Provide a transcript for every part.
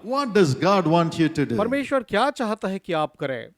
What does God want you to do? परमेश्वर क्या चाहता है कि आप करें?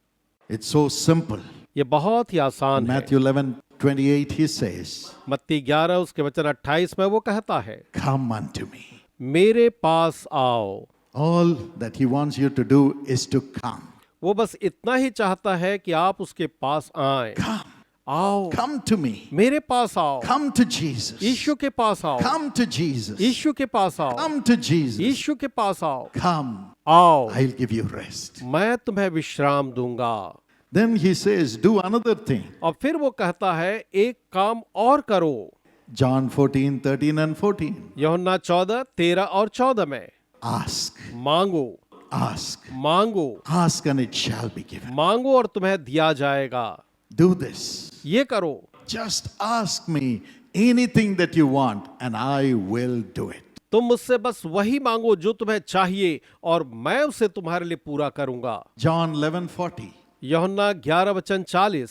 It's so simple. ये बहुत ही आसान है। Matthew 11:28 he says, मत्ती 11 उसके वचन 28 में वो कहता है, come unto me. मेरे पास आओ। All that he wants you to do is to come. वो बस इतना ही चाहता है कि आप उसके पास आए। Come. आओ, Come to me. मेरे पास आओ। Come to Jesus. यीशु के पास आओ। Come to Jesus. यीशु के पास आओ। Come to Jesus. यीशु के पास आओ। Come. आओ, I'll give you rest. मैं तुम्हें विश्राम दूंगा। Then he says, do another thing. और फिर वो कहता है, एक काम और करो। John 14:13 and 14. यूहन्ना 14, 13 और 14 में, Ask. मांगो, Ask. मांगो, Ask and it shall be given. मांगो और तुम्हें दिया जाएगा। Do this. ये करो, Just ask me anything that you want and I will do it. तुम मुझसे बस वही मांगो जो तुम्हें चाहिए और मैं उसे तुम्हारे लिए पूरा करूंगा। John 11:40. यूहन्ना 11 वचन 40,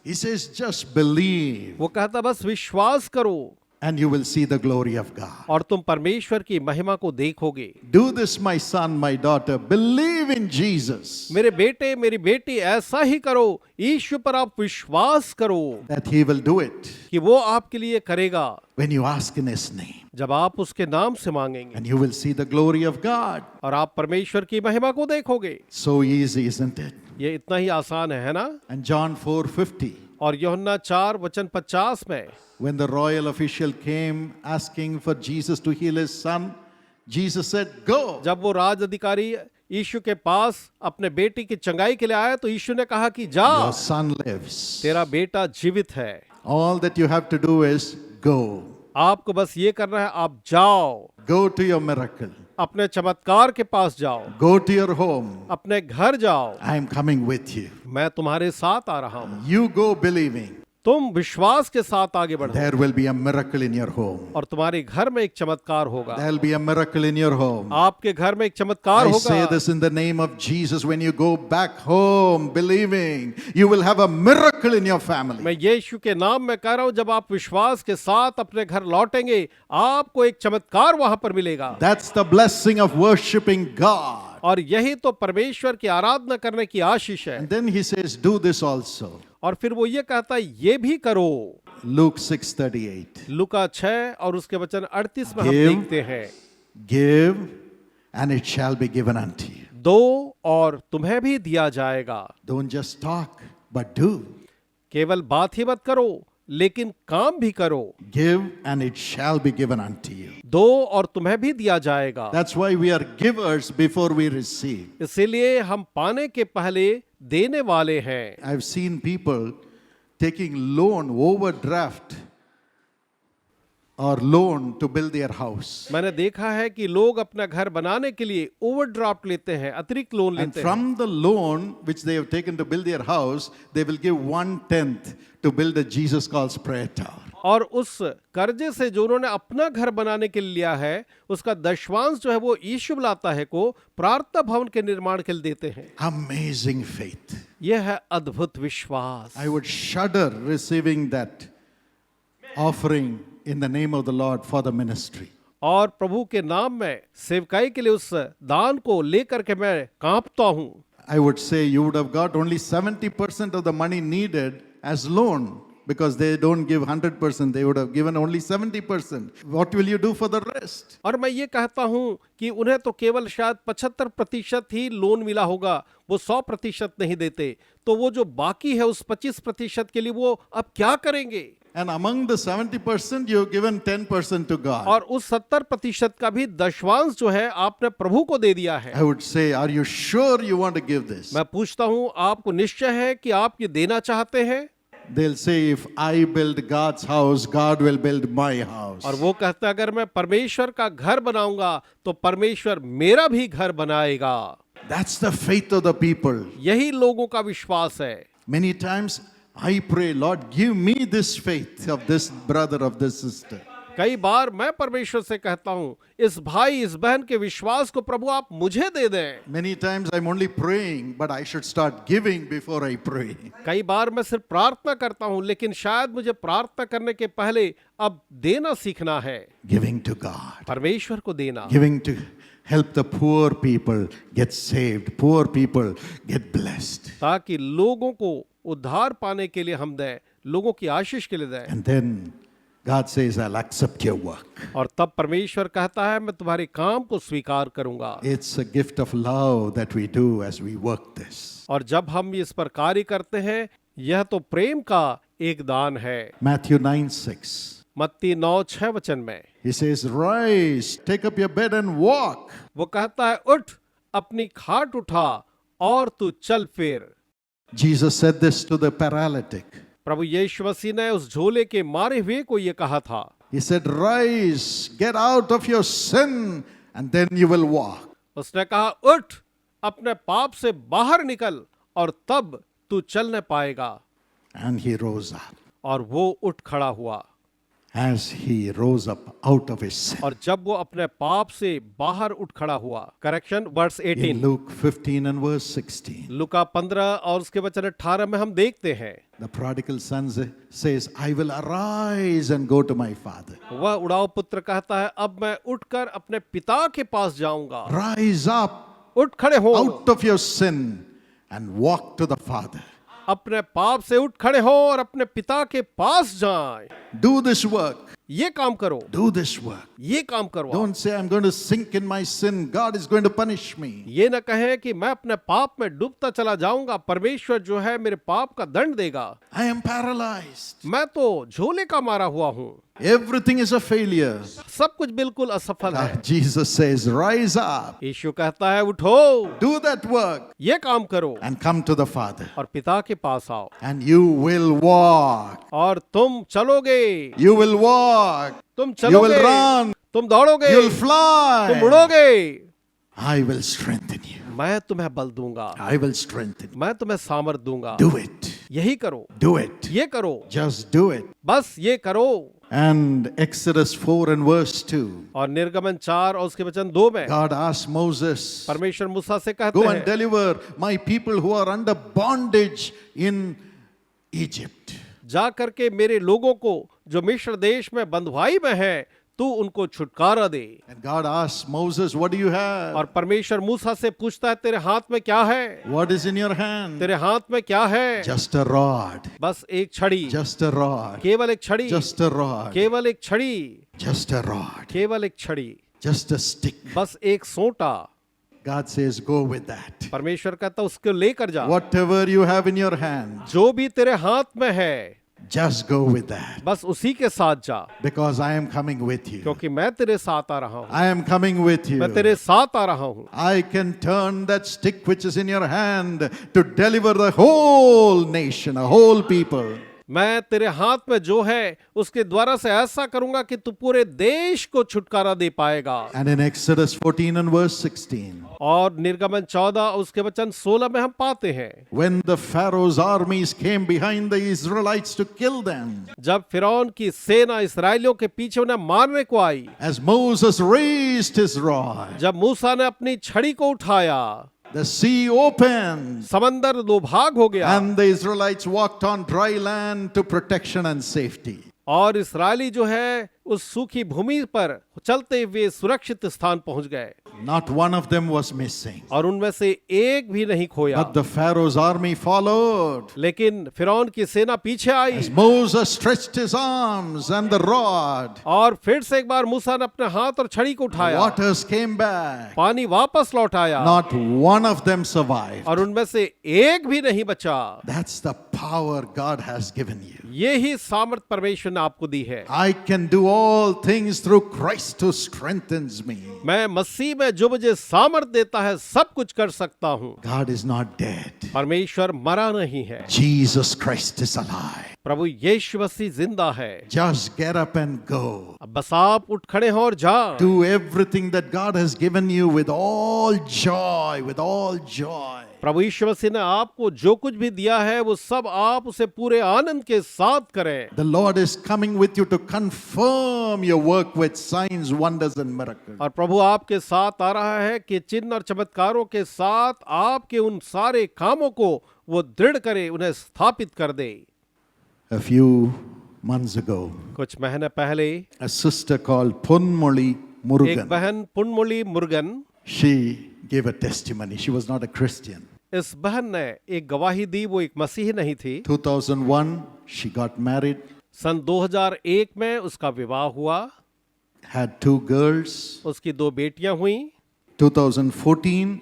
He says, just believe वो कहता बस विश्वास करो and you will see the glory of God. और तुम परमेश्वर की महिमा को देखोगे। Do this, my son, my daughter. Believe in Jesus मेरे बेटे, मेरी बेटी, ऐसा ही करो। यीशु पर आप विश्वास करो that he will do it कि वो आपके लिए करेगा when you ask in his name. जब आप उसके नाम से मांगेंगे, And you will see the glory of God. और आप परमेश्वर की महिमा को देखोगे। So easy, isn't it? ये इतना ही आसान है ना? And John 4:50. और यूहन्ना 4 वचन 50 में, When the royal official came asking for Jesus to heal his son, Jesus said, go. जब वो राज अधिकारी यीशु के पास अपने बेटी की चंगाई के लिए आया तो यीशु ने कहा कि जा, Your son lives. तेरा बेटा जीवित है। All that you have to do is go. आपको बस ये करना है, आप जाओ, Go to your miracle. अपने चमत्कार के पास जाओ, Go to your home. अपने घर जाओ, I am coming with you. मैं तुम्हारे साथ आ रहा हूं। You go believing. तुम विश्वास के साथ आगे बढ़ो There will be a miracle in your home. और तुम्हारे घर में एक चमत्कार होगा। There will be a miracle in your home. आपके घर में एक चमत्कार I होगा। say this in the name of Jesus. When you go back home believing, you will have a miracle in your family. मैं यीशु के नाम में कह रहा हूं, जब आप विश्वास के साथ अपने घर लौटेंगे, आपको एक चमत्कार वहां पर मिलेगा। That's the blessing of worshiping God. और यही तो परमेश्वर की आराधना करने की आशीष है। And then he says, do this also. और फिर वो ये कहता है, ये भी करो। Luke 6:38. लूका 6 और उसके वचन 38 में हम Give. देखते हैं, Give and it shall be given unto you. दो और तुम्हें भी दिया जाएगा। Don't just talk, but do. केवल बात ही मत करो, लेकिन काम भी करो। Give and it shall be given unto you. दो और तुम्हें भी दिया जाएगा। That's why we are givers before we receive. इसीलिए हम पाने के पहले देने वाले हैं। I've seen people taking loan, overdraft or loan to build their house. मैंने देखा है कि लोग अपना घर बनाने के लिए ओवरड्राफ्ट लेते हैं, अतिरिक्त लोन And लेते हैं। from the loan which they have taken to build their house, they will give 1/10 to build a Jesus Calls prayer tower. और उस कर्जे से जो उन्होंने अपना घर बनाने के लिए लिया है, उसका दशवांश जो है वो यीशु बुलाता है को प्रार्थना भवन के निर्माण के लिए देते हैं। Amazing faith. यह है अद्भुत विश्वास। I would shudder receiving that offering in the name of the Lord for the ministry. और प्रभु के नाम में सेवकाई के लिए उस दान को लेकर के मैं कांपता हूं। I would say you would have got only 70% of the money needed as loan because they don't give 100%. They would have given only 70%. What will you do for the rest? और मैं ये कहता हूं कि उन्हें तो केवल शायद 75% ही लोन मिला होगा, वो 100% नहीं देते, तो वो जो बाकी है उस 25% के लिए वो अब क्या करेंगे? And among the 70%, you have given 10% to God. और उस 70% का भी दशवांश जो है आपने प्रभु को दे दिया है। I would say, are you sure you want to give this? मैं पूछता हूं, आपको निश्चय है कि आप ये देना चाहते हैं? They'll say, if I build God's house, God will build my house. और वो कहता है, अगर मैं परमेश्वर का घर बनाऊंगा तो परमेश्वर मेरा भी घर बनाएगा। That's the faith of the people. यही लोगों का विश्वास है। Many times I pray, Lord, give me this faith of this brother, of this sister. कई बार मैं परमेश्वर से कहता हूं, इस भाई इस बहन के विश्वास को प्रभु आप मुझे दे दें। Many times I'm only praying, but I should start giving before I pray. कई बार मैं सिर्फ प्रार्थना करता हूं, लेकिन शायद मुझे प्रार्थना करने के पहले अब देना सीखना है। Giving to God. परमेश्वर को देना। Giving to Help the poor people get saved. Poor people get blessed. ताकि लोगों को उद्धार पाने के लिए हम दें, लोगों की आशीष के लिए दें। And then God says, I'll accept your work. और तब परमेश्वर कहता है मैं तुम्हारे काम को स्वीकार करूंगा। It's a gift of love that we do as we work this. और जब हम इस पर कार्य करते हैं, यह तो प्रेम का एक दान है। Matthew 9:6. मत्ती 9:6 में He says, rise, take up your bed and walk. वो कहता है उठ, अपनी खाट उठा और तू चल फिर। Jesus said this to the paralytic. प्रभु यीशु मसीह ने उस झोले के मारे हुए को ये कहा था। He said, rise, get out of your sin, and then you will walk. उसने कहा उठ, अपने पाप से बाहर निकल और तब तू चलने पाएगा। And he rose up. और वो उठ खड़ा हुआ। As he rose up out of his sin. और जब वो अपने पाप से बाहर उठ खड़ा हुआ, correction verse In 18, Luke 15 and verse 16, लुका 15 और उसके वचन 18 में हम देखते हैं the prodigal son says, I will arise and go to my father. वह उड़ाव पुत्र कहता है अब मैं उठकर अपने पिता के पास जाऊंगा। Rise up उठ खड़े हो, out of your sin and walk to the father. अपने पाप से उठ खड़े हो और अपने पिता के पास जाएं। Do this work. ये काम करो, Do this work. ये काम करो। Don't say, I'm going to sink in my sin. God is going to punish me. ये न कहें कि मैं अपने पाप में डूबता चला जाऊंगा, परमेश्वर जो है मेरे पाप का दंड देगा। I am paralyzed. मैं तो झोले का मारा हुआ हूँ, Everything is a failure. सब कुछ बिल्कुल असफल है। Jesus says, rise up. यीशु कहता है उठो, Do that work ये काम करो and come to the Father. और पिता के पास आओ And you will walk. और तुम चलोगे, You will walk. तुम You will चलोगे, run. तुम दौड़ोगे, You will तुम fly. उड़ोगे। I will strengthen you. मैं तुम्हें बल दूंगा, I will strengthen you. मैं तुम्हें सामर्थ दूंगा। Do it. यही करो, Do it. ये करो, Just do it. बस ये करो। And Exodus 4 and verse 2. और निर्गमन 4 और उसके वचन 2 में God asked Moses, परमेश्वर मूसा से कहते go and हैं deliver my people who are under bondage in Egypt. जा करके मेरे लोगों को जो मिस्र देश में बंधुआई में है तू उनको छुटकारा दे। And God asked Moses, what do you have? और परमेश्वर मूसा से पूछता है तेरे हाथ में क्या है, What is in your hand? तेरे हाथ में क्या है। Just a rod. बस एक छड़ी, Just a rod. केवल एक छड़ी, Just a rod. केवल एक छड़ी, Just a rod. केवल एक छड़ी, Just a stick. बस एक सोंटा। God says, go with that. परमेश्वर कहता उसको लेकर जा, Whatever you have in your hand, जो भी तेरे हाथ में है just go with that. बस उसी के साथ जा, Because I am coming with you. क्योंकि मैं तेरे साथ आ रहा हूँ, I am coming with you. मैं तेरे साथ आ रहा हूँ। I can turn that stick which is in your hand to deliver the whole nation, a whole people. मैं तेरे हाथ में जो है उसके द्वारा से ऐसा करूंगा कि तू पूरे देश को छुटकारा दे पाएगा। And in Exodus 14 and verse 16, और निर्गमन 14 उसके वचन 16 में हम पाते हैं when the Pharaoh's armies came behind the Israelites to kill them, जब फिरौन की सेना इस्राएलियों के पीछे उन्हें मारने को आई, as Moses raised his rod, जब मूसा ने अपनी छड़ी को उठाया, the sea opened, समंदर दो भाग हो गया and the Israelites walked on dry land to protection and safety. और इस्राएली जो है उस सूखी भूमि पर चलते हुए सुरक्षित स्थान पहुंच गए। Not one of them was missing. और उनमें से एक भी नहीं खोया। But the Pharaoh's army followed. लेकिन फिरौन की सेना पीछे आई As Moses stretched his arms and the rod, और फिर से एक बार मूसा ने अपने हाथ और छड़ी को उठाया, waters came back. पानी वापस लौट आया Not one of them survived. और उनमें से एक भी नहीं बचा। That's the power God has given you. ये ही सामर्थ परमेश्वर ने आपको दी है। I can do all things through Christ who strengthens me. मैं मसीह में जो मुझे सामर्थ देता है सब कुछ कर सकता हूँ। God is not dead. परमेश्वर मरा नहीं है, Jesus Christ is alive. प्रभु यीशु मसीह जिंदा है। Just get up and go. अब बस आप उठ खड़े हो और जा। Do everything that God has given you with all joy, with all joy. प्रभु यीशु मसीह ने आपको जो कुछ भी दिया है वो सब आप उसे पूरे आनंद के साथ करें। The Lord is coming with you to confirm your work with signs, wonders and miracles. और प्रभु आपके साथ आ रहा है कि चिन्ह और चमत्कारों के साथ आपके उन सारे कामों को वो दृढ़ करे, उन्हें स्थापित कर दे। A few months ago, कुछ महीने पहले a sister called Punmoli एक Murugan बहन पुनमोली Murugan she gave a testimony. She was not a Christian. इस बहन ने एक गवाही दी, वो एक मसीही नहीं थी। 2001, she got married, सन 2001 में उसका विवाह हुआ, had 2 girls. उसकी 2 बेटियां हुई। 2014,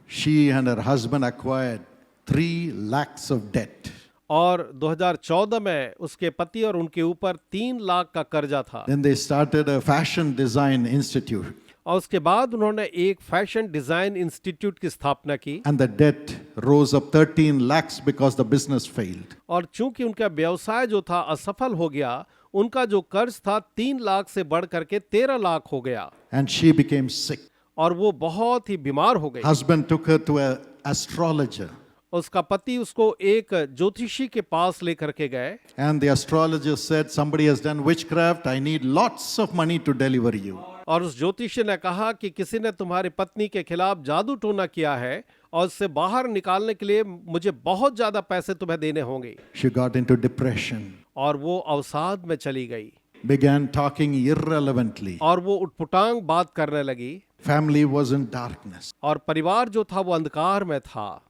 she and her husband acquired 3 lakhs of debt. और 2014 में उसके पति और उनके ऊपर 3 लाख का कर्जा था। Then they started a fashion design institute, और उसके बाद उन्होंने एक फैशन डिजाइन इंस्टीट्यूट की स्थापना की। and the debt rose up 13 lakhs because the business failed. और चूंकि उनका व्यवसाय जो था असफल हो गया, उनका जो कर्ज था 3 लाख से बढ़ करके 13 लाख हो गया। And she became sick. और वो बहुत ही बीमार हो गई। Husband took her to an astrologer, उसका पति उसको एक ज्योतिषी के पास लेकर के गए, and the astrologer said, somebody has done witchcraft, I need lots of money to deliver you. और उस ज्योतिषी ने कहा कि किसी ने तुम्हारी पत्नी के खिलाफ जादू टोना किया है और उससे बाहर निकालने के लिए मुझे बहुत ज्यादा पैसे तुम्हें देने होंगे। She got into depression, और वो अवसाद में चली गई began talking irrelevantly. और वो उटपुटांग बात करने लगी Family was in darkness. और परिवार जो था वो अंधकार में था।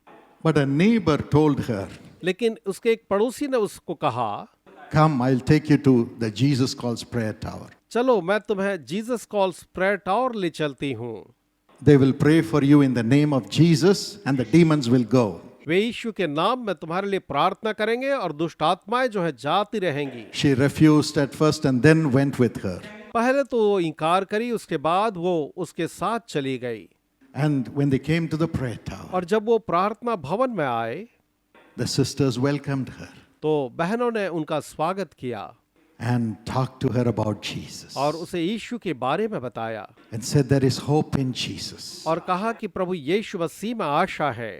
But a neighbor told her, लेकिन उसके एक पड़ोसी ने उसको कहा, come, I'll take you to the Jesus Calls prayer tower. चलो मैं तुम्हें जीसस कॉल्स प्रेयर टावर ले चलती हूँ। They will pray for you in the name of Jesus and the demons will go. वे यीशु के नाम में तुम्हारे लिए प्रार्थना करेंगे और दुष्ट आत्माएं जो है जाती रहेंगी। She refused at first and then went with her. पहले तो वो इनकार करी, उसके बाद वो उसके साथ चली गई। And when they came to the prayer tower, और जब वो प्रार्थना भवन में आए the sisters welcomed her तो बहनों ने उनका स्वागत किया and talked to her about Jesus और उसे यीशु के बारे में बताया and said, there is hope in Jesus. और कहा कि प्रभु यीशु मसीह में आशा है,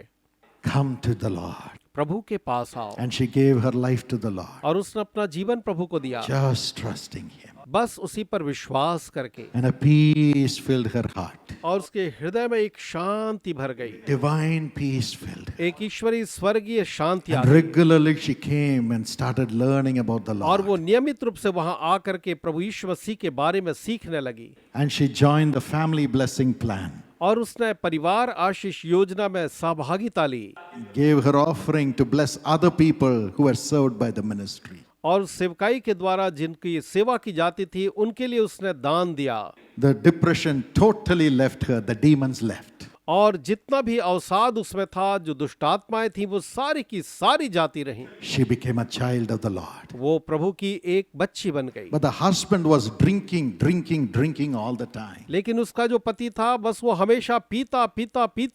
Come to the Lord. प्रभु के पास आओ। And she gave her life to the Lord, और उसने अपना जीवन प्रभु को दिया, just trusting Him. बस उसी पर विश्वास करके। And a peace filled her heart. और उसके हृदय में एक शांति भर गई, Divine peace filled her. एक ईश्वरीय स्वर्गीय शांति आ And गई। regularly she came and started learning about the और वो Lord. नियमित रूप से वहां आकर के प्रभु यीशु मसीह के बारे में सीखने लगी। And she joined the family blessing plan, और उसने परिवार आशीष योजना में सहभागिता ली gave her offering to bless other people who were served by the ministry. और सेवकाई के द्वारा जिनकी सेवा की जाती थी उनके लिए उसने दान दिया। The depression totally left her, the demons left. और जितना भी अवसाद उसमें था, जो दुष्टात्माएं थी, वो सारी की सारी जाती रहीं। She became a child of the Lord. वो प्रभु की एक बच्ची बन गई। But the husband was drinking all the time. लेकिन उसका जो पति था, बस वो हमेशा पीता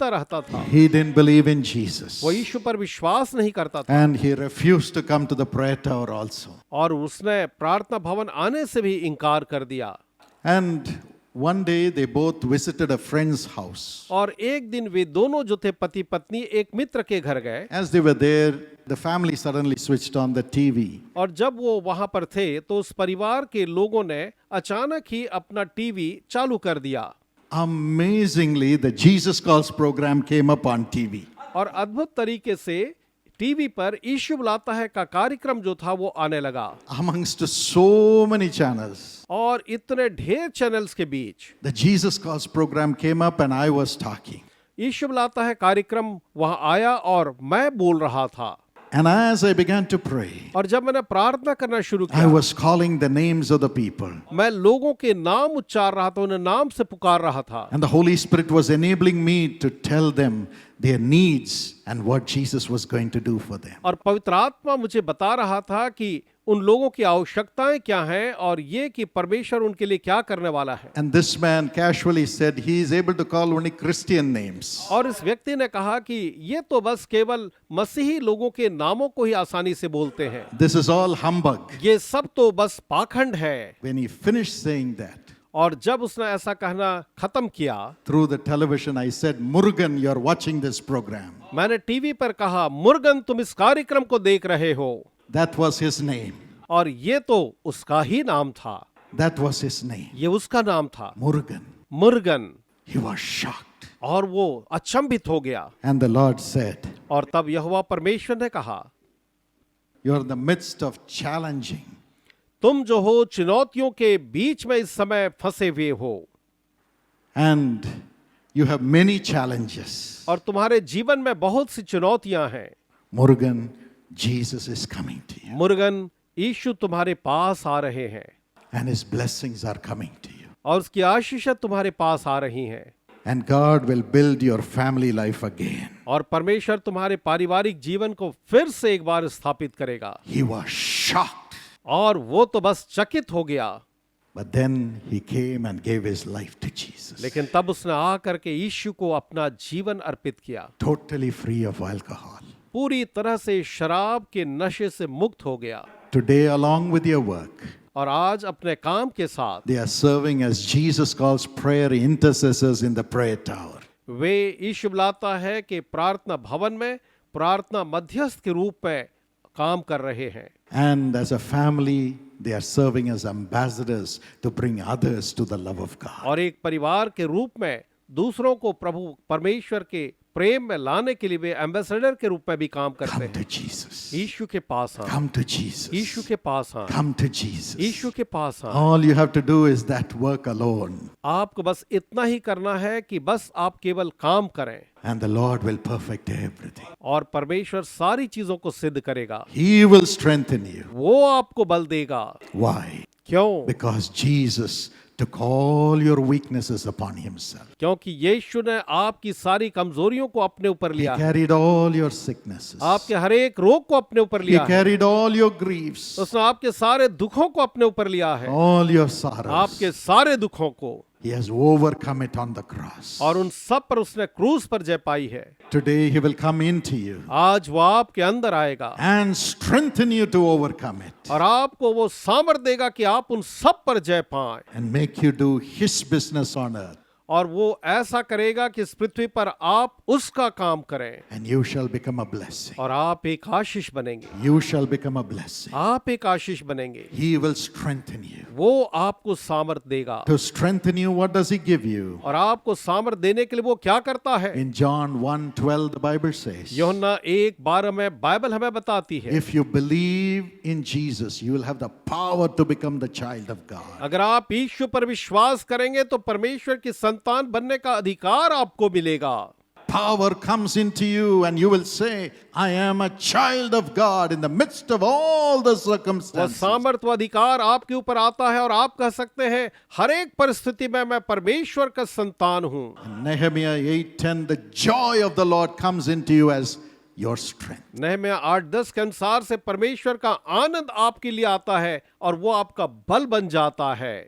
रहता था। He didn't believe in Jesus. वो यीशु पर विश्वास नहीं करता था And he refused to come to the prayer tower also. और उसने प्रार्थना भवन आने से भी इनकार कर दिया। And one day they both visited a friend's house. और एक दिन वे दोनों जो थे पति पत्नी एक मित्र के घर गए। As they were there, the family suddenly switched on the TV. और जब वो वहां पर थे तो उस परिवार के लोगों ने अचानक ही अपना टीवी चालू कर दिया। Amazingly, the Jesus Calls program came up on TV. और अद्भुत तरीके से टीवी पर यीशु बुलाता है का कार्यक्रम जो था वो आने लगा। Amongst so many channels, और इतने ढेर चैनल्स के बीच the Jesus Calls program came up and I was talking. यीशु बुलाता है कार्यक्रम वहां आया और मैं बोल रहा था। And as I began to pray, और जब मैंने प्रार्थना करना शुरू I किया, was calling the names of the people. मैं लोगों के नाम उच्चार रहा था, उन्हें नाम से पुकार रहा था। And the Holy Spirit was enabling me to tell them their needs and what Jesus was going to do for them. और पवित्र आत्मा मुझे बता रहा था कि उन लोगों की आवश्यकताएं क्या हैं और ये कि परमेश्वर उनके लिए क्या करने वाला है। And this man casually said he is able to call only Christian names. और इस व्यक्ति ने कहा कि ये तो बस केवल मसीही लोगों के नामों को ही आसानी से बोलते हैं, This is all humbug. ये सब तो बस पाखंड है। When he finished saying that, और जब उसने ऐसा कहना खत्म किया, through the television, I said, Murugan, you're watching this program. मैंने टीवी पर कहा, मुर्गन तुम इस कार्यक्रम को देख रहे हो। That was his name. और ये तो उसका ही नाम था, That was his name. ये उसका नाम था, Murugan. Murugan. He was shocked. और वो अचंभित हो गया। And the Lord said, और तब यहोवा परमेश्वर ने कहा, you're in the midst of challenging. तुम जो हो चुनौतियों के बीच में इस समय फंसे हुए हो। And You have many challenges. और तुम्हारे जीवन में बहुत सी चुनौतियां हैं। Murugan, Jesus is coming to you. Murugan, यीशु तुम्हारे पास आ रहे हैं And his blessings are coming to you. और उसकी आशीषें तुम्हारे पास आ रही हैं। And God will build your family life again. और परमेश्वर तुम्हारे पारिवारिक जीवन को फिर से एक बार स्थापित करेगा। He was shocked. और वो तो बस चकित हो गया। But then he came and gave his life to Jesus. लेकिन तब उसने आ करके यीशु को अपना जीवन अर्पित किया। Totally free of alcohol. पूरी तरह से शराब के नशे से मुक्त हो गया। Today, along with your work, और आज अपने काम के साथ they are serving as Jesus calls prayer intercessors in the prayer tower. वे यीशु बुलाता है कि प्रार्थना भवन में प्रार्थना मध्यस्थ के रूप में काम कर रहे हैं। And as a family, they are serving as ambassadors to bring others to the love of God. और एक परिवार के रूप में दूसरों को प्रभु परमेश्वर के प्रेम में लाने के लिए वे एम्बेसडर के रूप में भी काम करते Come हैं। to Jesus. यीशु के पास आना, Come to Jesus. यीशु के पास आना, Come to Jesus. यीशु के पास आना। All you have to do is that work alone, आपको बस इतना ही करना है कि बस आप केवल काम करें and the Lord will perfect everything. और परमेश्वर सारी चीजों को सिद्ध करेगा। He will strengthen you. वो आपको बल देगा। Why? क्यों? Because Jesus took all your weaknesses upon himself. क्योंकि यीशु ने आपकी सारी कमजोरियों को अपने ऊपर He लिया है। carried all your sicknesses. आपके हर एक रोग को अपने ऊपर He लिया है। carried all your griefs, उसने आपके सारे दुखों को अपने ऊपर लिया है। all your sorrows. आपके सारे दुखों को, He has overcome it on the cross. और उन सब पर उसने क्रूस पर जय पाई है। Today he will come into you आज वो आपके अंदर आएगा and strengthen you to overcome it और आपको वो सामर्थ देगा कि आप उन सब पर जय पाएं। and make you do his business on earth. और वो ऐसा करेगा कि इस पृथ्वी पर आप उसका काम करें And you shall become a blessing. और आप एक आशीष बनेंगे। You shall become a blessing. आप एक आशीष बनेंगे। He will strengthen you. वो आपको सामर्थ देगा। To strengthen you, what does he give you? और आपको सामर्थ देने के लिए वो क्या करता है? In John 1:12, the Bible says, यूहन्ना 1:12 में बाइबल हमें बताती है, if you believe in Jesus, you will have the power to become the child of God. अगर आप यीशु पर विश्वास करेंगे तो परमेश्वर की संतान बनने का अधिकार आपको मिलेगा। Power comes into you and you will say, I am a child of God in the midst of all the वह circumstances. सामर्थ व अधिकार आपके ऊपर आता है और आप कह सकते हैं हर एक परिस्थिति में मैं परमेश्वर का संतान हूं। In Nehemiah 8:10, the joy of the Lord comes into you as your strength. नहम्याह 8:10 के अनुसार से परमेश्वर का आनंद आपके लिए आता है और वो आपका बल बन जाता है।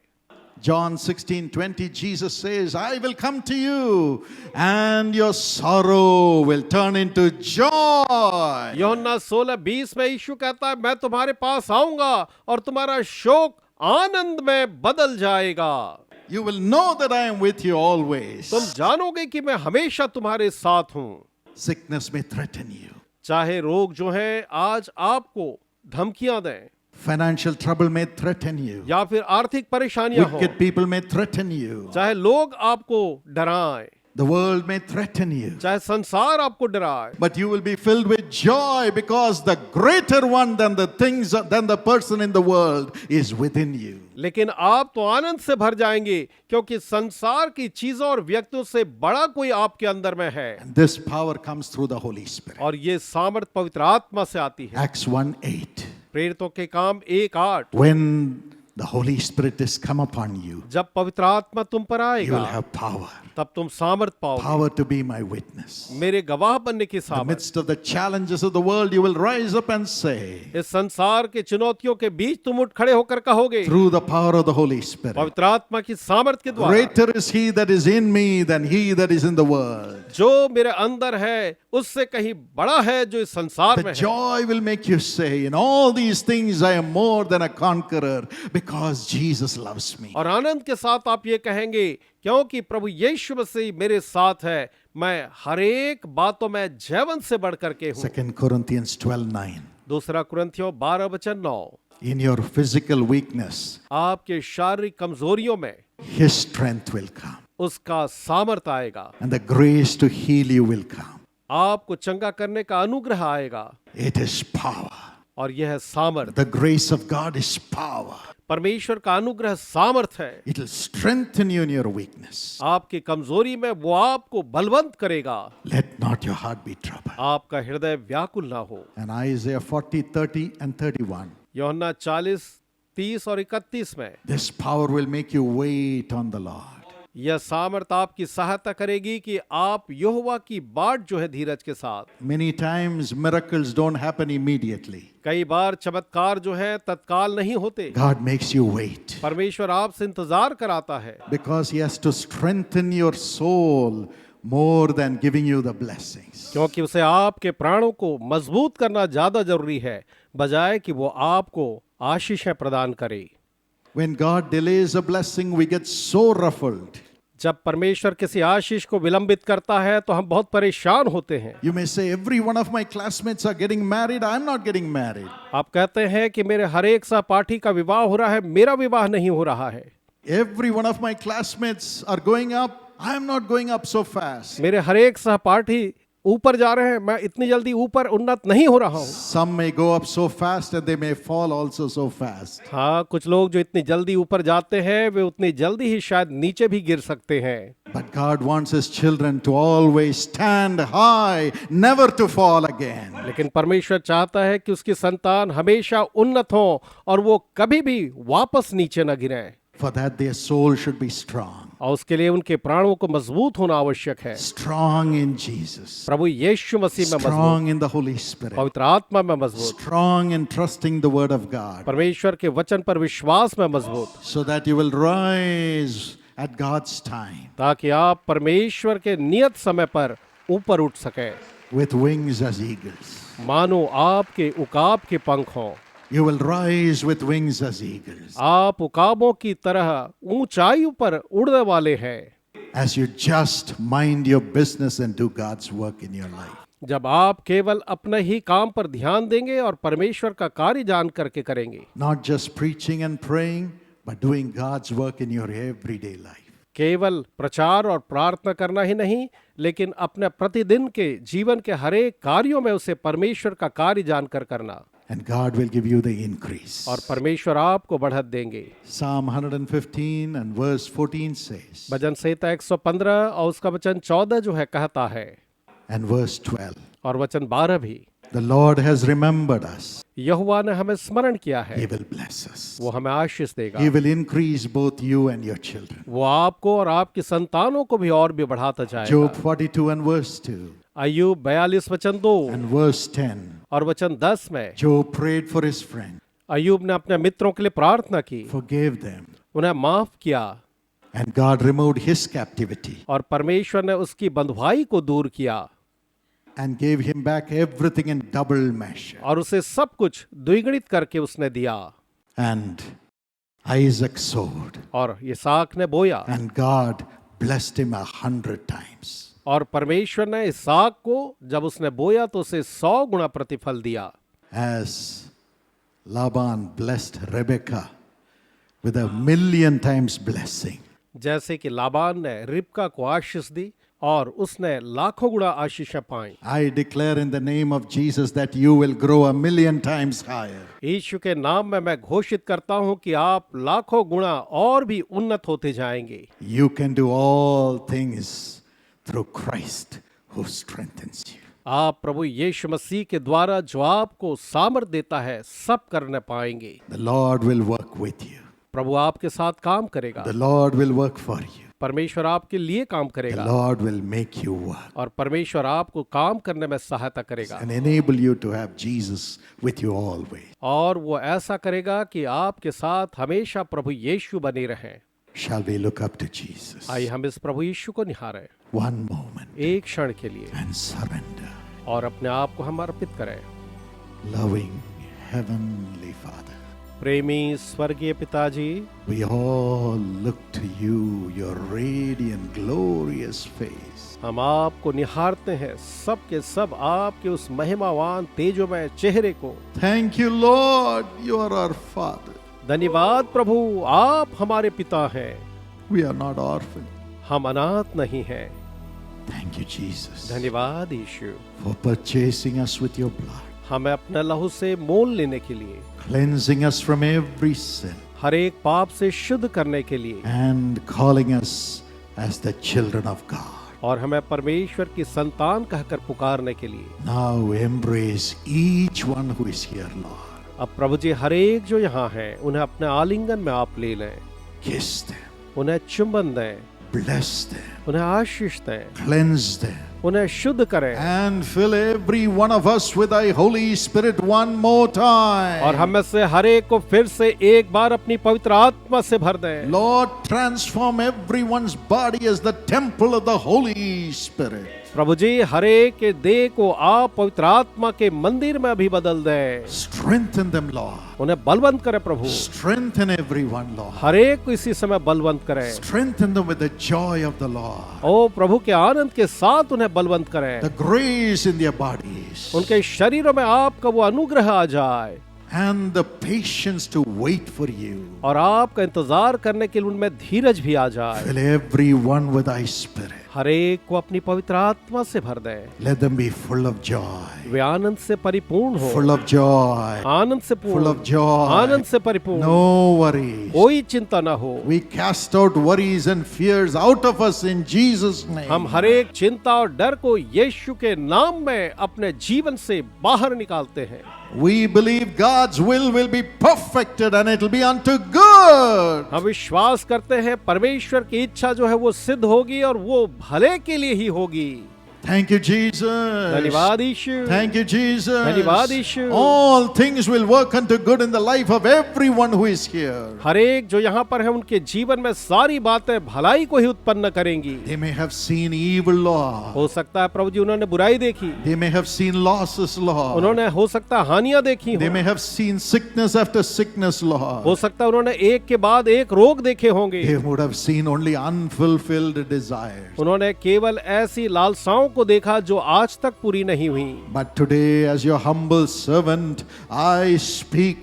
John 16:20, Jesus says, I will come to you and your sorrow will turn into joy. यूहन्ना 16:20 में यीशु कहता है मैं तुम्हारे पास आऊंगा और तुम्हारा शोक आनंद में बदल जाएगा। You will know that I am with you always. तुम जानोगे कि मैं हमेशा तुम्हारे साथ हूं। Sickness may threaten you. चाहे रोग जो है आज आपको धमकियां दें Financial trouble may threaten you. या फिर आर्थिक परेशानियां हो, Wicked people may threaten you. चाहे लोग आपको डराएं, The world may threaten you. चाहे संसार आपको डराए, But you will be filled with joy because the greater one than the things, than the person in the world is within you. लेकिन आप तो आनंद से भर जाएंगे क्योंकि संसार की चीजों और व्यक्तियों से बड़ा कोई आपके अंदर में है। And this power comes through the Holy Spirit. और ये सामर्थ पवित्र आत्मा से आती है। Acts 1:8. प्रेरितों के काम 1:8। When the Holy Spirit is come upon you, जब पवित्र आत्मा तुम पर you will आएगा have power. तब तुम सामर्थ पाओगे, Power to be my witness. मेरे गवाह बनने की In the सामर्थ। midst of the challenges of the world, you will rise up and say, इस संसार के चुनौतियों के बीच तुम उठ खड़े होकर कहोगे through the power of the Holy Spirit, पवित्र आत्मा की सामर्थ के द्वारा greater is he that is in me than he that is in the world. जो मेरे अंदर है उससे कहीं बड़ा है जो इस संसार The में है। joy will make you say, in all these things I am more than a conqueror because Jesus loves me. और आनंद के साथ आप ये कहेंगे क्योंकि प्रभु यीशु मसीह मेरे साथ है, मैं हर एक बातों में जयवंत से बढ़ करके हूँ। 2 Corinthians 12:9. दूसरा कुरिन्थियों 12:9। In your physical weakness, आपके शारीरिक कमजोरियों में his strength will come. उसका सामर्थ आएगा, And the grace to heal you will come. आपको चंगा करने का अनुग्रह आएगा It is power. और यह है सामर्थ। The grace of God is power. परमेश्वर का अनुग्रह सामर्थ है, It will strengthen you in your weakness. आपकी कमजोरी में वो आपको बलवंत करेगा। Let not your heart be troubled. आपका हृदय व्याकुल ना हो। And Isaiah 40, 30 and 31. यूहन्ना 40, 30 और 31 में This power will make you wait on the Lord. यह सामर्थ आपकी सहायता करेगी कि आप यहोवा की बाट जो है धीरज के साथ। Many times miracles don't happen immediately. कई बार चमत्कार जो है तत्काल नहीं होते। God makes you wait परमेश्वर आपसे इंतजार कराता है, because He has to strengthen your soul more than giving you the blessings. क्योंकि उसे आपके प्राणों को मजबूत करना ज्यादा जरूरी है बजाय कि वो आपको आशीषें प्रदान करे। When God delays a blessing, we get so ruffled. जब परमेश्वर किसी आशीष को विलंबित करता है तो हम बहुत परेशान होते हैं। You may say, every one of my classmates are getting married, I'm not getting married. आप कहते हैं कि मेरे हर एक सहपाठी का विवाह हो रहा है, मेरा विवाह नहीं हो रहा है। Every one of my classmates are going up, I'm not going up so fast. मेरे हर एक सहपाठी ऊपर जा रहे हैं, मैं इतनी जल्दी ऊपर उन्नत नहीं हो रहा हूँ। Some may go up so fast and they may fall also so fast. हाँ, कुछ लोग जो इतनी जल्दी ऊपर जाते हैं वे उतनी जल्दी ही शायद नीचे भी गिर सकते हैं। But God wants His children to always stand high, never to fall again. लेकिन परमेश्वर चाहता है कि उसकी संतान हमेशा उन्नत हो और वो कभी भी वापस नीचे न गिरें। For that their soul should be strong. और उसके लिए उनके प्राणों को मजबूत होना आवश्यक है। Strong in Jesus. प्रभु यीशु मसीह में मजबूत, Strong in the Holy Spirit. पवित्र आत्मा में मजबूत, Strong in trusting the word of God. परमेश्वर के वचन पर विश्वास में मजबूत, So that you will rise at God's time ताकि आप परमेश्वर के नियत समय पर ऊपर उठ सकें, with wings as eagles. मानो आपके उकाब के पंख हों। You will rise with wings as eagles. आप उकाबों की तरह ऊंचाई पर उड़ने वाले हैं As you just mind your business and do God's work in your life. जब आप केवल अपने ही काम पर ध्यान देंगे और परमेश्वर का कार्य जान करके करेंगे। Not just preaching and praying, but doing God's work in your everyday life. केवल प्रचार और प्रार्थना करना ही नहीं, लेकिन अपने प्रतिदिन के जीवन के हर एक कार्यों में उसे परमेश्वर का कार्य जानकर करना। And God will give you the increase. और परमेश्वर आपको बढ़त देंगे। Psalm 115 and verse 14 says, भजन संहिता 115 और उसका वचन 14 जो है कहता है, and verse 12, और वचन 12 भी, the Lord has remembered us. यहोवा ने हमें स्मरण किया है, He will bless us. वो हमें आशीष देगा। He will increase both you and your children. वो आपको और आपकी संतानों को भी और भी बढ़ाता जाएगा। Job 42 and verse 2 अय्यूब 42 वचन 2 and verse 10. और वचन 10 में Job prayed for his friend, अय्यूब ने अपने मित्रों के लिए प्रार्थना की, forgave them, उन्हें माफ किया and God removed his captivity और परमेश्वर ने उसकी बंधुआई को दूर किया and gave him back everything in double measure. और उसे सब कुछ द्विगुणित करके उसने दिया। And Isaac sowed, और इसहाक ने बोया and God blessed him 100 times. और परमेश्वर ने इसहाक को जब उसने बोया तो उसे 100 गुना प्रतिफल दिया। As Laban blessed Rebekah with 1,000,000 times blessing, जैसे कि लाबान ने रिबका को आशीष दी और उसने लाखों गुना आशीषें पाई। I declare in the name of Jesus that you will grow 1,000,000 times higher. यीशु के नाम में मैं घोषित करता हूं कि आप लाखों गुना और भी उन्नत होते जाएंगे। You can do all things through Christ who strengthens you. आप प्रभु यीशु मसीह के द्वारा जो आपको सामर्थ्य देता है सब करने पाएंगे। The Lord will work with you. प्रभु आपके साथ काम करेगा, The Lord will work for you. परमेश्वर आपके लिए काम The करेगा Lord will make you work और परमेश्वर आपको काम करने में सहायता करेगा and enable you to have Jesus with you always. और वो ऐसा करेगा कि आपके साथ हमेशा प्रभु यीशु बने रहें। Shall we look up to Jesus? आइए हम इस प्रभु यीशु को निहारें One moment एक क्षण के लिए and surrender. और अपने आप को हम अर्पित करें। Loving Heavenly Father, प्रेमी स्वर्गीय पिताजी, we all look to you, your radiant, glorious face. हम आपको निहारते हैं, सब के सब आपके उस महिमावान तेजोमय चेहरे को। Thank you, Lord, you are our Father. धन्यवाद प्रभु, आप हमारे पिता हैं, We are not orphans. हम अनाथ नहीं हैं। Thank you, Jesus, धन्यवाद यीशु, for purchasing us with your blood. हमें अपने लहू से मोल लेने के लिए, cleansing us from every sin, हर एक पाप से शुद्ध करने के लिए, and calling us as the children of God. और हमें परमेश्वर की संतान कहकर पुकारने के लिए। Now embrace each one who is here, Lord. अब प्रभु जी हर एक जो यहाँ है उन्हें अपने आलिंगन में आप ले लें, Kiss them, उन्हें चुंबन दें, bless them, उन्हें आशीष दें, cleanse them, उन्हें शुद्ध करें, and fill every one of us with thy Holy Spirit one more time. और हम में से हर एक को फिर से एक बार अपनी पवित्र आत्मा से भर दें। Lord, transform everyone's body as the temple of the Holy Spirit. प्रभु जी हर एक के देह को आप पवित्र आत्मा के मंदिर में अभी बदल दें, Strengthen them, Lord. उन्हें बलवंत करें प्रभु, Strengthen everyone, Lord. हर एक को इसी समय बलवंत करें। Strengthen them with the joy of the Lord. ओ प्रभु के आनंद के साथ उन्हें बलवंत करें, The grace in their bodies. उनके शरीरों में आपका वो अनुग्रह आ जाए, And the patience to wait for you. और आपका इंतजार करने के लिए उनमें धीरज भी आ जाए। Fill everyone with thy Spirit. हर एक को अपनी पवित्र आत्मा से भर दें, Let them be full of joy. वे आनंद से परिपूर्ण हो, Full of joy. आनंद से Full पूर्ण, of joy. आनंद से परिपूर्ण, No worries. कोई चिंता ना हो। We cast out worries and fears out of us in Jesus' name. हम हर एक चिंता और डर को यीशु के नाम में अपने जीवन से बाहर निकालते हैं। We believe God's will be perfected and it will be unto good. हम विश्वास करते हैं परमेश्वर की इच्छा जो है वो सिद्ध होगी और वो भले के लिए ही होगी। Thank you, Jesus. धन्यवाद यीशु, Thank you, Jesus. धन्यवाद यीशु। All things will work unto good in the life of everyone who is here. हर एक जो यहाँ पर है उनके जीवन में सारी बातें भलाई को ही उत्पन्न करेंगी। They may have seen evil, Lord. हो सकता है प्रभु जी उन्होंने बुराई देखी, They may have seen losses, Lord. उन्होंने हो सकता है हानियां देखी They हो, may have seen sickness after sickness, Lord. हो सकता है उन्होंने एक के बाद एक रोग देखे होंगे, They would have seen only unfulfilled desires. उन्होंने केवल ऐसी लालसाओं को देखा जो आज तक पूरी नहीं हुई। But today, as your humble servant, I speak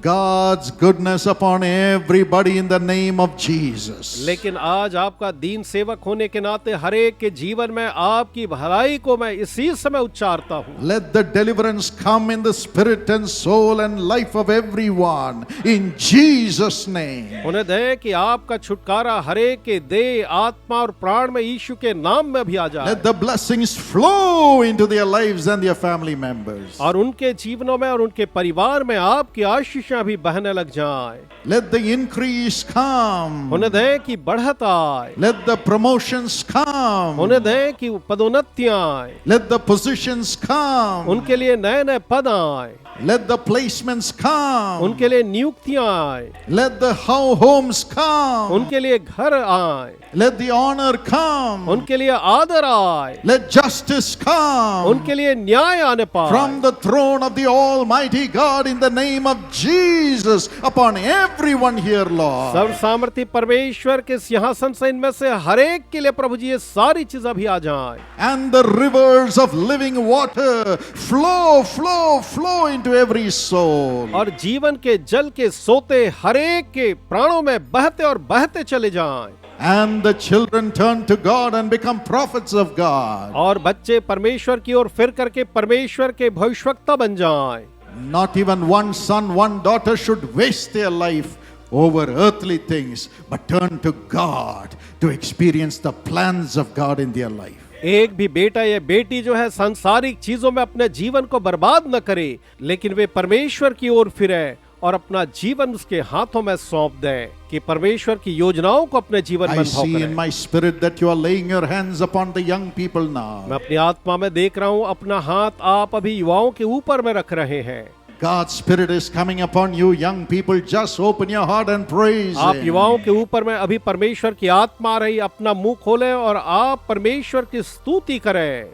God's goodness upon everybody in the name of Jesus. लेकिन आज आपका दीन सेवक होने के नाते हर एक के जीवन में आपकी भलाई को मैं इसी समय उच्चारता हूँ। Let the deliverance come in the spirit and soul and life of everyone in Jesus' name. उन्हें दे कि आपका छुटकारा हर एक के देह, आत्मा और प्राण में यीशु के नाम में भी आ जाए, Let the blessings flow into their lives and their family members. और उनके जीवनों में और उनके परिवार में आपकी आशीष भी बहने लग जाए। Let the increase come. उन्हें दे कि बढ़त आए, Let the promotions come. उन्हें दे कि पदोन्नतियां आए, Let the positions come. उनके लिए नए नए पद आए, Let the placements come. उनके लिए नियुक्तियां आए, Let the homes come. उनके लिए घर आए, Let the honor come. उनके लिए आदर आए, Let justice come. उनके लिए न्याय आने पाए From the throne of the Almighty God in the name of Jesus upon everyone here, Lord. सर्व सामर्थी परमेश्वर के सिंहासन से इनमें से हर एक के लिए प्रभु जी ये सारी चीज अभी आ जाए, And the rivers of living water flow into every soul. और जीवन के जल के सोते हर एक के प्राणों में बहते और बहते चले जाएं, And the children turn to God and become prophets of God. और बच्चे परमेश्वर की ओर फिर करके परमेश्वर के भविष्यवक्ता बन जाएं। Not even one son, one daughter should waste their life over earthly things, but turn to God to experience the plans of God in their life. एक भी बेटा या बेटी जो है सांसारिक चीजों में अपने जीवन को बर्बाद न करे, लेकिन वे परमेश्वर की ओर फिरे और अपना जीवन उसके हाथों में सौंप दें कि परमेश्वर की योजनाओं को अपने जीवन में I अनुभव see in करें। my spirit that you are laying your hands upon the young people now. मैं अपनी आत्मा में देख रहा हूँ अपना हाथ आप अभी युवाओं के ऊपर में रख रहे हैं। God's spirit is coming upon you, young people. Just open your heart and praise आप Him. युवाओं के ऊपर में अभी परमेश्वर की आत्मा आ रही, अपना मुंह खोलें और आप परमेश्वर की स्तुति करें।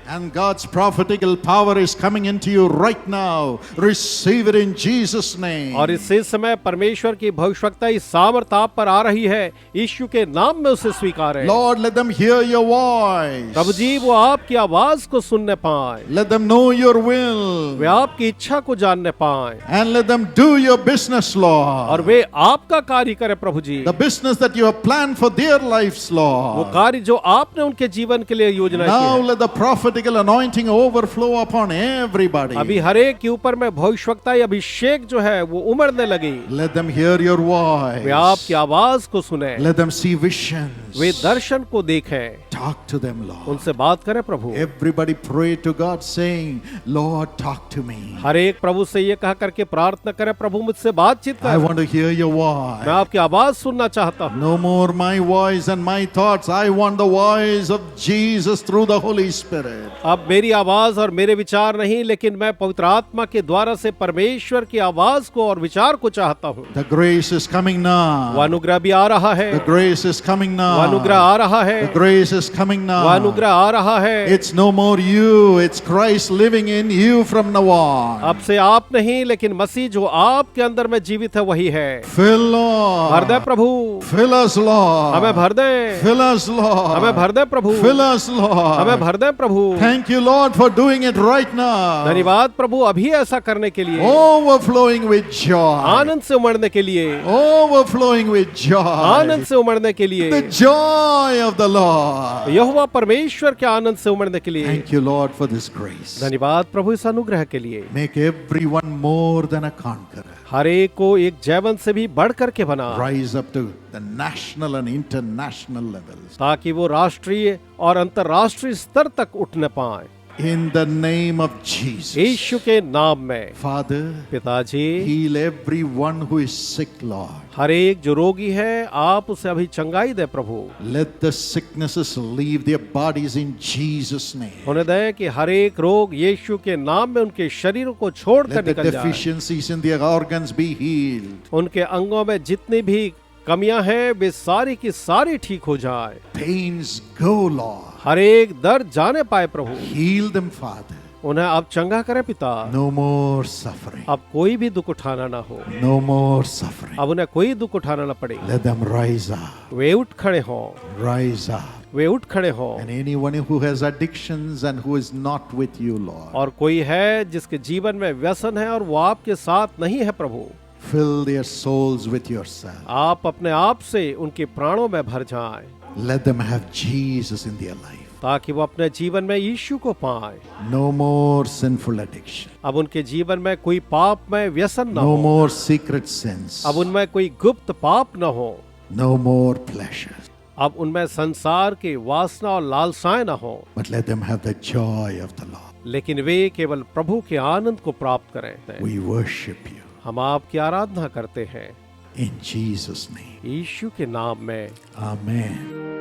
And God's prophetical power is coming into you right now. Receive it in Jesus' name. और इस समय परमेश्वर की भविष्यवक्ता सामर्थ आप पर आ रही है, यीशु के नाम में उसे स्वीकारें। Lord, let them hear your voice. प्रभु जी वो आपकी आवाज को सुनने पाए, Let them know your will. वे आपकी इच्छा को जानने पाए, And let them do your business, Lord. और वे आपका कार्य करें प्रभु जी, The business that you have planned for their lives, वो Lord. कार्य जो आपने उनके जीवन के लिए योजना की Now है। let the prophetic prophetical anointing overflow upon everybody. अभी हर एक के ऊपर में भविष्यवक्ताई अभिषेक जो है वो उमड़ने लगी। Let them hear your voice. वे आपकी आवाज को सुने, Let them see visions. वे दर्शन को देखें। Talk to them, Lord. उनसे बात करें प्रभु। Everybody pray to God saying, Lord, talk to me. हर एक प्रभु से ये कहा करके प्रार्थना करे, प्रभु मुझसे बातचीत I कर, want to hear your मैं voice. आपकी आवाज सुनना चाहता हूँ। No more my voice and my thoughts. I want the voice of Jesus through the Holy Spirit. अब मेरी आवाज और मेरे विचार नहीं, लेकिन मैं पवित्र आत्मा के द्वारा से परमेश्वर की आवाज को और विचार को चाहता हूँ। The grace is coming वो now. अनुग्रह भी आ रहा है, The grace is coming वो अनुग्रह now. आ रहा है, The grace is coming वो now. अनुग्रह आ रहा है। It's no more you. It's Christ living in you from now on. अब से आप नहीं, लेकिन मसीह जो आपके अंदर में जीवित है वही है। Fill, भर दे Lord. प्रभु, Fill us, हमें Lord. भर दे, Fill us, हमें Lord. भर दे प्रभु, Fill us, हमें Lord. भर दे प्रभु। Thank you, Lord, for doing it right now. धन्यवाद प्रभु अभी ऐसा करने के लिए, Overflowing with joy. आनंद से उमड़ने के लिए, Overflowing with joy. आनंद से उमड़ने के लिए, The joy of the Lord. यहोवा परमेश्वर के आनंद से उमड़ने के लिए। Thank you, Lord, for this grace. धन्यवाद प्रभु इस अनुग्रह के लिए। Make everyone more than a conqueror. हर एक को एक जयवंत से भी बढ़ करके बना, Rise up to the national and international levels. ताकि वो राष्ट्रीय और अंतर्राष्ट्रीय स्तर तक उठ न पाए। In the name of Jesus. यीशु के नाम में Father, पिताजी, heal everyone who is sick, Lord. हर एक जो रोगी है आप उसे अभी चंगाई दे प्रभु। Let the sicknesses leave their bodies in Jesus' name. होने दे कि हर एक रोग यीशु के नाम में उनके शरीरों को छोड़कर Let the निकल जाए। deficiencies in their organs be healed. उनके अंगों में जितनी भी कमियां हैं वे सारी की सारी ठीक हो जाए। Pains go, Lord. हर एक दर्द जाने पाए प्रभु। Heal them, Father. उन्हें आप चंगा करें पिता। No more suffering. अब कोई भी दुख उठाना ना हो, No more suffering. अब उन्हें कोई दुख उठाना ना पड़े। Let them rise up. वे उठ खड़े हों, Rise up. वे उठ खड़े हों। And anyone who has addictions and who is not with you, Lord, और कोई है जिसके जीवन में व्यसन है और वो आपके साथ नहीं है प्रभु, fill their souls with yourself. आप अपने आप से उनके प्राणों में भर जाएं, Let them have Jesus in their life. ताकि वो अपने जीवन में यीशु को पाए। No more sinful addiction. अब उनके जीवन में कोई पाप में व्यसन न No हो, more secret sins. अब उनमें कोई गुप्त पाप न हो, No more pleasures. अब उनमें संसार की वासना और लालसाएं न हो, But let them have the joy of the Lord. लेकिन वे केवल प्रभु के आनंद को प्राप्त करें। We worship you. हम आपकी आराधना करते हैं In Jesus' name. यीशु के नाम में। Amen.